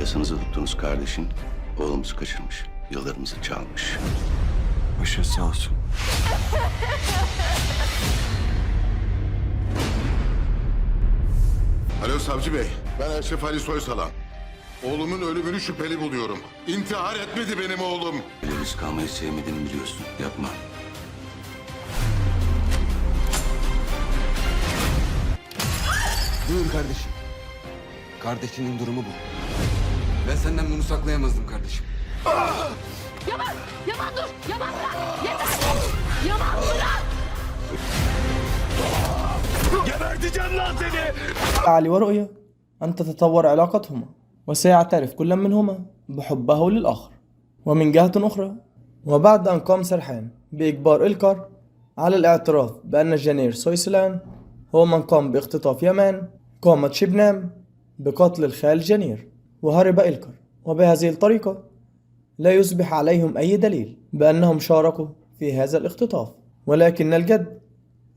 Yasanızı tuttuğunuz kardeşin oğlumuzu kaçırmış. Yıllarımızı çalmış. Başı sağ olsun. Alo savcı bey, ben Eşref Ali Soysalan. Oğlumun ölümünü şüpheli buluyorum. İntihar etmedi benim oğlum. Böyle risk almayı sevmediğini biliyorsun. Yapma. Buyur kardeşim. Kardeşinin durumu bu. Ben senden bunu saklayamazdım kardeşim. Yaman! Yaman dur! Yaman bırak! Yeter! Yaman bırak! علي ورؤية أن تتطور علاقتهما وسيعترف كل منهما بحبه للآخر. ومن جهة أخرى، وبعد أن قام سرحان بإجبار إلكار على الاعتراف بأن جانير سويسلان هو من قام باختطاف يمان، قامت شبنام بقتل الخال جانير وهرب إلكار، وبهذه الطريقة لا يصبح عليهم أي دليل بأنهم شاركوا في هذا الاختطاف. ولكن الجد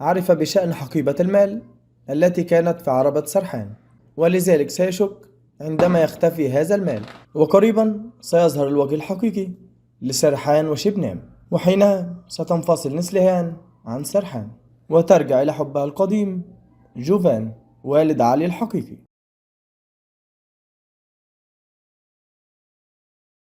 عرف بشأن حقيبة المال التي كانت في عربة سرحان، ولذلك سيشك عندما يختفي هذا المال، وقريبا سيظهر الوجه الحقيقي لسرحان وشبنام، وحينها ستنفصل نسلهان عن سرحان وترجع إلى حبها القديم جوفان والد علي الحقيقي.